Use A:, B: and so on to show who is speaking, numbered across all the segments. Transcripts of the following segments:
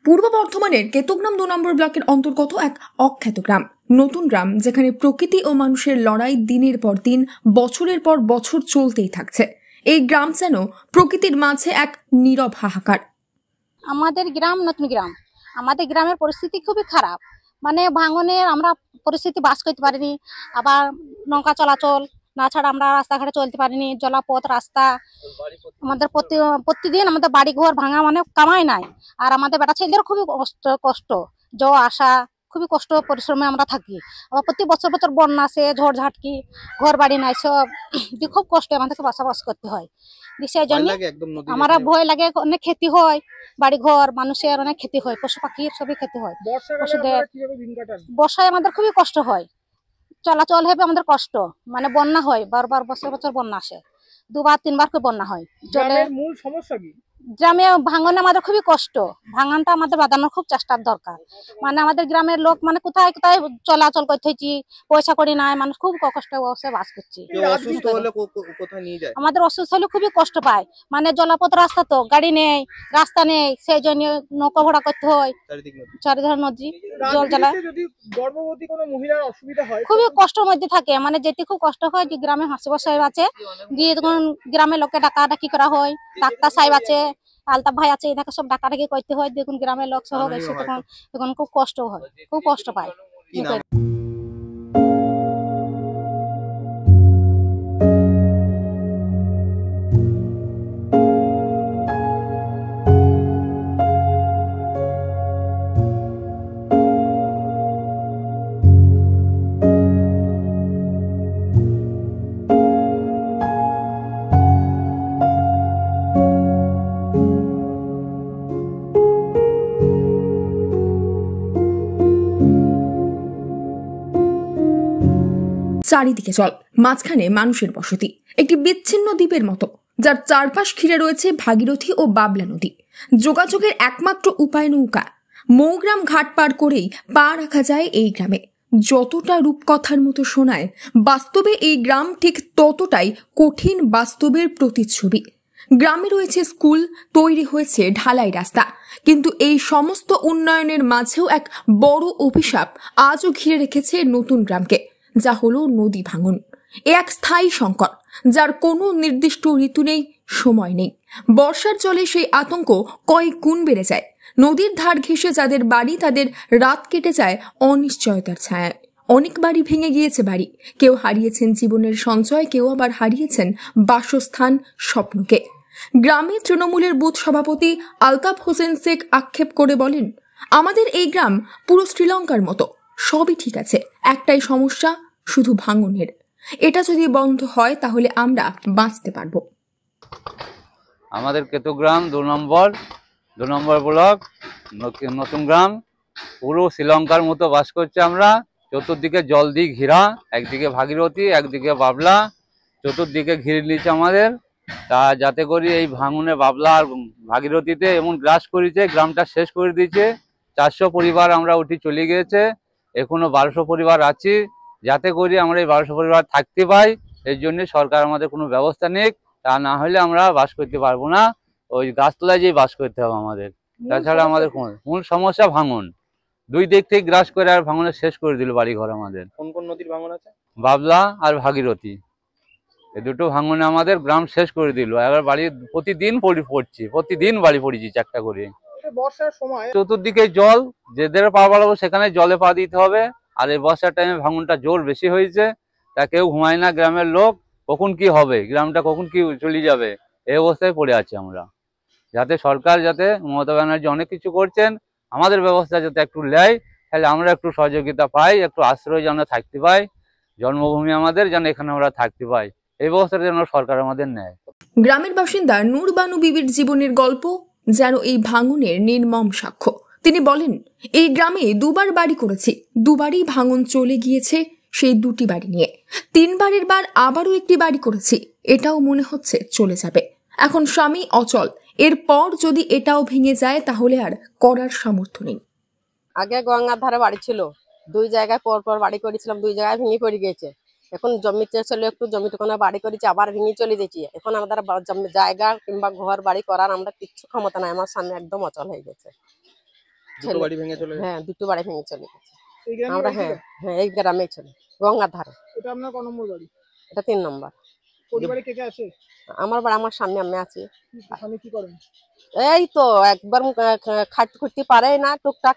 A: পূর্ব বর্ধমানের কেতুগ্রাম ২ নম্বর ব্লকের অন্তর্গত এক অখ্যাত গ্রাম নতুন গ্রাম, যেখানে প্রকৃতি ও মানুষের লড়াই দিনের পর দিন, বছরের পর বছর চলতেই থাকছে। এই গ্রাম যেন প্রকৃতির মাঝে এক নীরব হাহাকার।
B: আমাদের গ্রাম নতুন গ্রাম, আমাদের গ্রামের পরিস্থিতি খুবই খারাপ। মানে ভাঙনের আমরা পরিস্থিতি বাস করতে পারিনি, আবার নৌকা চলাচল না ছাড়া আমরা রাস্তাঘাটে চলতে পারিনি, জলাপথ রাস্তা। আমাদের প্রতিদিন আমাদের বাড়ি ঘর ভাঙা, মানে কামাই নাই। আর আমাদের বেটা ছেলেদের খুবই কষ্ট যাওয়া আসা, খুবই কষ্ট পরিশ্রমে আমরা থাকি। আবার প্রতি বছর বছর বন্যা আসে, ঝড় ঝাটকি, ঘর বাড়ি নাই, সব খুব কষ্ট আমাদেরকে বাসাবাস করতে হয়। সেই জন্য আমরা ভয় লাগে, অনেক ক্ষতি হয়, বাড়ি ঘর মানুষের অনেক ক্ষতি হয়, পশু পাখির সবই ক্ষতি হয়। বর্ষায় আমাদের খুবই কষ্ট হয়, চলাচল হবে আমাদের কষ্ট। মানে বন্যা হয়, বারবার বছর বছর বন্যা আসে, 2বার 3বার করে বন্যা হয়। জলের মূল সমস্যা কি? গ্রামে ভাঙনে আমাদের খুবই কষ্ট, ভাঙনটা আমাদের বাঁধানোর খুব চেষ্টার দরকার। মানে আমাদের গ্রামের লোক মানে কোথায় কোথায় চলাচল করতে হয়েছি, পয়সা করি নাই, মানুষ খুব কষ্টে বাস করছি। আমাদের অসুস্থ হলে খুবই কষ্ট পায়, মানে জলাপথ রাস্তা, তো গাড়ি নেই, রাস্তা নেই, সেই জন্য নৌকা ভরা করতে হয়, চারিধারে নদী, জল জ্বালা। খুবই কষ্টের মধ্যে থাকে, মানে যেতে খুব কষ্ট হয়। যে গ্রামে হাসিবা সাহেব আছে, গিয়ে তখন গ্রামের লোককে ডাকাডাকি করা হয়, ডাক্তার সাহেব আছে, আলতাফ ভাই আছে, এটাকে সব ডাকাডাকি করতে হয়। দেখুন গ্রামের লোক সহ গেছে, তখন খুব কষ্ট হয়, খুব কষ্ট পায়।
A: চারিদিকে জল, মাঝখানে মানুষের বসতি, একটি বিচ্ছিন্ন দ্বীপের মতো, যার চারপাশ ঘিরে রয়েছে ভাগীরথী ও বাবলা নদী। যোগাযোগের একমাত্র উপায় নৌকা। মৌগ্রাম ঘাট পার করেই পা রাখা যায় এই গ্রামে। যতটা রূপকথার মতো শোনায়, বাস্তবে এই গ্রাম ঠিক ততটাই কঠিন বাস্তবের প্রতিচ্ছবি। গ্রামে রয়েছে স্কুল, তৈরি হয়েছে ঢালাই রাস্তা, কিন্তু এই সমস্ত উন্নয়নের মাঝেও এক বড় অভিশাপ আজও ঘিরে রেখেছে নতুন গ্রামকে, যা হলো নদী ভাঙন। এক স্থায়ী সংকট, যার কোনো নির্দিষ্ট ঋতু নেই, সময় নেই। বর্ষার জলে সেই আতঙ্ক কয়েক গুণ বেড়ে যায়। নদীর ধার ঘেঁষে যাদের বাড়ি, তাদের রাত কেটে যায় অনিশ্চয়তার ছায়ায়। অনেক বাড়ি ভেঙে গিয়েছে বাড়ি, কেউ হারিয়েছেন জীবনের সঞ্চয়, কেউ আবার হারিয়েছেন বাসস্থান, স্বপ্নকে। গ্রামে তৃণমূলের বুথ সভাপতি আলতাফ হোসেন শেখ আক্ষেপ করে বলেন, আমাদের এই গ্রাম পুরো শ্রীলঙ্কার মতো, সবই ঠিক আছে, একটাই সমস্যা, শুধু ভাঙনের। এটা যদি বন্ধ হয় তাহলে আমরা বাঁচতে পারবো।
C: আমাদের কেতুগ্রাম 2 নম্বর ব্লক নতুন গ্রাম পুরো শ্রীলঙ্কার মতো বাস করছে আমরা। চতুর্দিকে জল দিয়ে ঘেরা, একদিকে ভাগীরথী, একদিকে বাবলা, চতুর্দিকে ঘিরে নিয়েছে আমাদের। তা যাতে করি এই ভাঙনে বাবলা আর ভাগীরথীতে এমন গ্রাস করেছে, গ্রামটা শেষ করে দিয়েছে। 400 পরিবার আমরা উঠে চলে গিয়েছে, এখনো 1200 পরিবার আছি। যাতে করি আমরা এই 1200 পরিবার থাকতে পাই, এর জন্য সরকার আমাদের কোনো ব্যবস্থা নিক, তা না হলে আমরা বাস করতে পারবো না। ওই গাছতলায় যেয়ে বাস করতে হবে আমাদের। তাছাড়া আমাদের মূল সমস্যা ভাঙন, দুই দিক থেকে গ্রাস করে আর ভাঙনে শেষ করে দিল বাড়ি ঘর আমাদের।
D: কোন কোন নদীর ভাঙন আছে?
C: বাবলা আর ভাগীরথী, এই দুটো ভাঙনে আমাদের গ্রাম শেষ করে দিল। এবার বাড়ি প্রতিদিন বাড়ি পড়েছি 4টা করে।
D: বর্ষার সময়
C: চতুর্দিকে জল, যেদের পা বাড়াবো সেখানে জলে পা দিতে হবে। আর এই বর্ষার টাইমে ভাঙনটা জোর বেশি হয়েছে, তা কেউ ঘুমায় না গ্রামের লোক। কখন কি হবে, গ্রামটা কখন কি চলে যাবে, এই অবস্থায় পড়ে আছি আমরা। যাতে সরকার, যাতে মমতা ব্যানার্জি অনেক কিছু করছেন, আমাদের ব্যবস্থা যাতে একটু নেয়, তাহলে আমরা একটু সহযোগিতা পাই, একটু আশ্রয় যেন থাকতে পাই, জন্মভূমি আমাদের, যেন এখানে আমরা থাকতে পাই, এই ব্যবস্থাটা যেন সরকার আমাদের নেয়।
A: গ্রামের বাসিন্দা নূর বানু বিবির জীবনের গল্প যেন এই ভাঙনের নির্মম সাক্ষ্য। তিনি বলেন, এই গ্রামে 2বার বাড়ি করেছি, 2বারই ভাঙন চলে গিয়েছে সেই 2টি বাড়ি নিয়ে। 3বারের বার আবারও একটি বাড়ি করেছি, এটাও মনে হচ্ছে চলে যাবে। এখন স্বামী অচল, এরপর যদি এটাও ভেঙে যায় তাহলে আর করার সামর্থ্য নেই।
E: আগে গঙ্গার ধারে বাড়ি ছিল, 2 জায়গায় পর পর বাড়ি করেছিলাম, 2 জায়গায় ভেঙে পড়ে গিয়েছে। এখন জমিতে চলে একটু জমিটুকুনা বাড়ি করেছি, আবার ভেঙে চলে যাচ্ছি। এখন আমাদের জায়গা কিংবা ঘর বাড়ি করার আমরা কিচ্ছু ক্ষমতা নাই, আমার স্বামী একদম অচল হয়ে গেছে।
D: দুটো বাড়ি ভেঙে চলে গেছে।
E: হ্যাঁ, দুটো বাড়ি ভেঙে চলে গেছে।
D: এই গ্রামে
E: আমরা
D: বাড়ি ছিল?
E: হ্যাঁ এই গ্রামেই ছিল, গঙ্গার ধারে।
D: এটা আপনার ক নম্বর বাড়ি?
E: এটা 3 নম্বর।
D: পরিবারে কে কে আছে?
E: আমার বাড়ি, আমার স্বামী, আমি আছি।
D: স্বামী কি করেন?
E: এই তো একবার খাটতে খুঁটতে পারে না, টুকটাক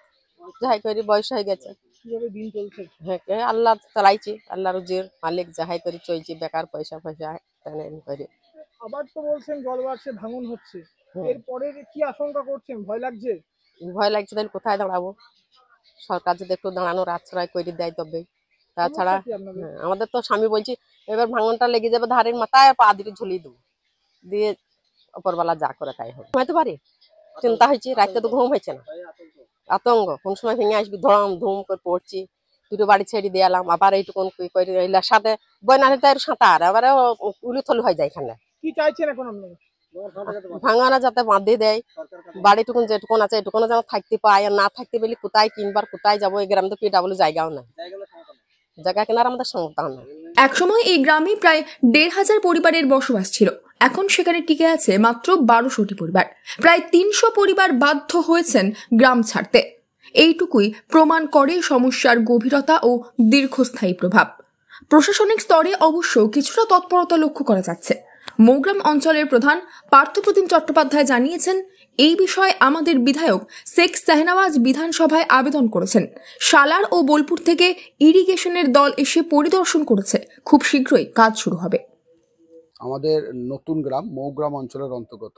E: যাহাই করি, বয়স হয়ে গেছে।
D: কিভাবে দিন চলছে?
E: হ্যাঁ, আল্লাহ চালাইছি, আল্লাহ রুজির মালিক, যাহাই করি চলছি, বেকার পয়সা করে।
D: আবার তো বলছেন জল বাড়ছে, ভাঙন হচ্ছে, এরপরে কি আশঙ্কা করছেন? ভয় লাগছে?
E: ভয় লাগছে, তাহলে কোথায় দাঁড়াবো? সরকার যদি একটু দাঁড়ানোর আশ্রয় করে দেয় তবে। তাছাড়া
D: সমস্যা কি আপনাদের?
E: আমাদের তো স্বামী বলছি এবার ভাঙনটা লেগে যাবে ধারের মাথায়, পা দিয়ে ঝুলিয়ে দেবো, দিয়ে অপরবেলা যা করে তাই হবে। হয়তো পারি, চিন্তা হয়েছে, রাতে তো ঘুম হয়েছে না, আতঙ্ক কোন সময় ভেঙে আসবি, ধম ধুম করে পড়ছি। দুটো বাড়ি ছেড়ে দিয়ে এলাম, আবার এইটুকুন করে এলার সাথে বন্যা তার সাঁতার, আবার উলুথলু হয়ে যায় এখানে।
D: কি চাইছেন এখন আপনারা?
E: ভাঙানা যাতে বাঁধে দেয়, বাড়িটুকুন যেটুকুন আছে এটুকুন যেন থাকতে পায়, আর না থাকতে পেলে কোথায় কিনবার, কোথায় যাবো? এই গ্রামে তো পিডাবল জায়গাও নাই, জায়গা কেনার আমাদের ক্ষমতা নাই।
A: একসময় এই গ্রামে প্রায় 1,500 পরিবারের বসবাস ছিল। এখন সেখানে টিকে আছে মাত্র 1200টি পরিবার। প্রায় 300 পরিবার বাধ্য হয়েছেন গ্রাম ছাড়তে। এইটুকুই প্রমাণ করে সমস্যার গভীরতা ও দীর্ঘস্থায়ী প্রভাব। প্রশাসনিক স্তরে অবশ্য কিছুটা তৎপরতা লক্ষ্য করা যাচ্ছে। মৌগ্রাম অঞ্চলের প্রধান পার্থপ্রতিম চট্টোপাধ্যায় জানিয়েছেন, এই বিষয়ে আমাদের বিধায়ক শেখ শাহনওয়াজ বিধানসভায় আবেদন করেছেন। সালার ও বোলপুর থেকে ইরিগেশনের দল এসে পরিদর্শন করেছে। খুব শীঘ্রই কাজ শুরু হবে।
F: আমাদের নতুন গ্রাম মৌগ্রাম অঞ্চলের অন্তর্গত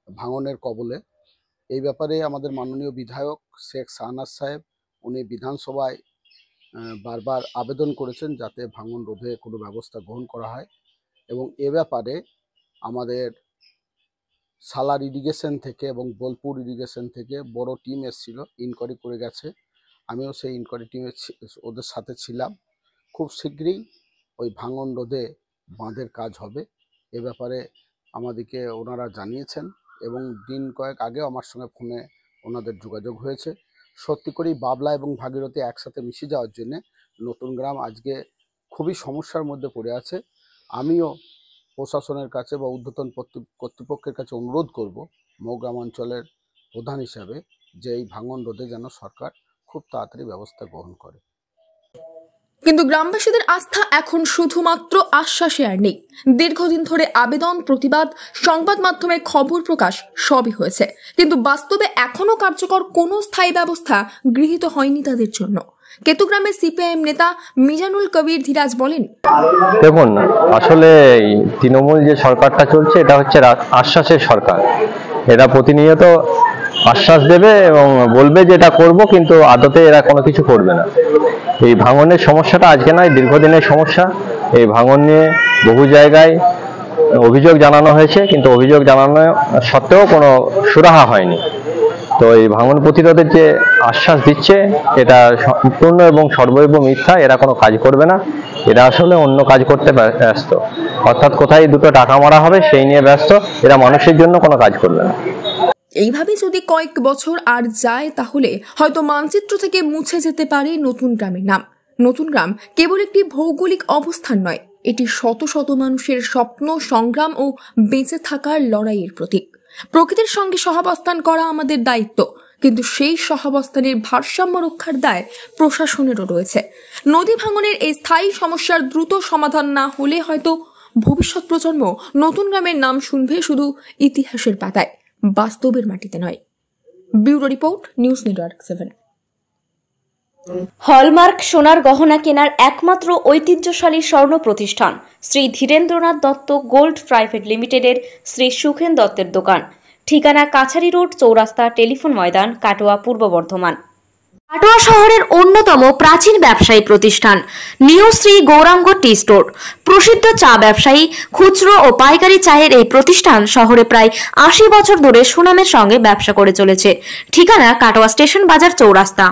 F: ভাঙনের কবলে, এই ব্যাপারে আমাদের মাননীয় বিধায়ক শেখ শাহনওয়াজ সাহেব উনি বিধানসভায় বারবার আবেদন করেছেন যাতে ভাঙন রোধে কোনো ব্যবস্থা গ্রহণ করা হয়, এবং এ ব্যাপারে আমাদের সালার ইরিগেশন থেকে এবং বোলপুর ইরিগেশন থেকে বড় টিম এসেছিল, ইনকোয়ারি করে গেছে। আমিও সেই ইনকোয়ারি টিমে ওদের সাথে ছিলাম। খুব শীঘ্রই ওই ভাঙন রোধে বাঁধের কাজ হবে, এ ব্যাপারে আমাদেরকে ওনারা জানিয়েছেন, এবং দিন কয়েক আগেও আমার সঙ্গে ফোনে ওনাদের যোগাযোগ হয়েছে। সত্যি করেই বাবলা এবং ভাগীরথী একসাথে মিশে যাওয়ার জন্যে নতুন গ্রাম আজকে খুবই সমস্যার মধ্যে পড়ে আছে। আমিও প্রশাসনের কাছে বা ঊর্ধ্বতন কর্তৃপক্ষের কাছে অনুরোধ করব মৌগ্রাম অঞ্চলের প্রধান হিসাবে যে এই ভাঙন রোধে যেন সরকার খুব তাড়াতাড়ি ব্যবস্থা গ্রহণ করে।
A: কিন্তু গ্রামবাসীদের আস্থা এখন শুধুমাত্র আশ্বাসে আর নেই। দীর্ঘদিন ধরে আবেদন, প্রতিবাদ, সংবাদ মাধ্যমে খবর প্রকাশ সবই হয়েছে, কিন্তু বাস্তবে এখনো কার্যকর কোনো স্থায়ী ব্যবস্থা গৃহীত হয়নি তাদের জন্য। কেতুগ্রামের সিপিআইএম নেতা মিজানুল কবির ধীরাজ বলেন,
G: দেখুন, আসলে তৃণমূল যে সরকারটা চলছে এটা হচ্ছে আশ্বাসের সরকার। এরা প্রতিনিয়ত আশ্বাস দেবে এবং বলবে যে এটা করব, কিন্তু আদতে এরা কোনো কিছু করবে না। এই ভাঙনের সমস্যাটা আজকে নয়, দীর্ঘদিনের সমস্যা। এই ভাঙন নিয়ে বহু জায়গায় অভিযোগ জানানো হয়েছে, কিন্তু অভিযোগ জানানো সত্ত্বেও কোনো সুরাহা হয়নি। তো এই ভাঙন প্রতিরোধের যে আশ্বাস দিচ্ছে এটা সম্পূর্ণ এবং সর্বৈব মিথ্যা। এরা কোনো কাজ করবে না, এরা আসলে অন্য কাজ করতে ব্যস্ত, অর্থাৎ কোথায় দুটো টাকা মারা হবে সেই নিয়ে ব্যস্ত। এরা মানুষের জন্য কোনো কাজ করবে না।
A: এইভাবে যদি কয়েক বছর আর যায় তাহলে হয়তো মানচিত্র থেকে মুছে যেতে পারে নতুন গ্রামের নাম। নতুন গ্রাম কেবল একটি ভৌগোলিক অবস্থান নয়, এটি শত শত মানুষের স্বপ্ন, সংগ্রাম ও বেঁচে থাকার লড়াইয়ের প্রতীক। প্রকৃতির সঙ্গে সহাবস্থান করা আমাদের দায়িত্ব, কিন্তু সেই সহাবস্থানের ভারসাম্য রক্ষার দায় প্রশাসনেরও রয়েছে। নদী ভাঙনের এই স্থায়ী সমস্যার দ্রুত সমাধান না হলে হয়তো ভবিষ্যৎ প্রজন্ম নতুন গ্রামের নাম শুনবে শুধু ইতিহাসের পাতায়, বাস্তবের মাটিতে নয়। Bureau report, news network 7।
H: Hallmark সোনার গহনা কেনার একমাত্র ঐতিহ্যশালী স্বর্ণ প্রতিষ্ঠান শ্রী ধীরেন্দ্রনাথ দত্ত গোল্ড প্রাইভেট লিমিটেডের শ্রী সুখেন দত্তের দোকান। ঠিকানা কাছারি রোড, চৌরাস্তা, টেলিফোন ময়দান, কাটোয়া, পূর্ব বর্ধমান। কাটোয়া শহরের অন্যতম প্রাচীন ব্যবসায়ী প্রতিষ্ঠান new Shri Gouranga tea store. প্রসিদ্ধ চা ব্যবসায়ী, খুচরো ও পাইকারি চায়ের এই প্রতিষ্ঠান শহরে প্রায় 80 বছর ধরে সুনামের সঙ্গে ব্যবসা করে চলেছে। ঠিকানা কাটোয়া স্টেশন বাজার, চৌরাস্তা।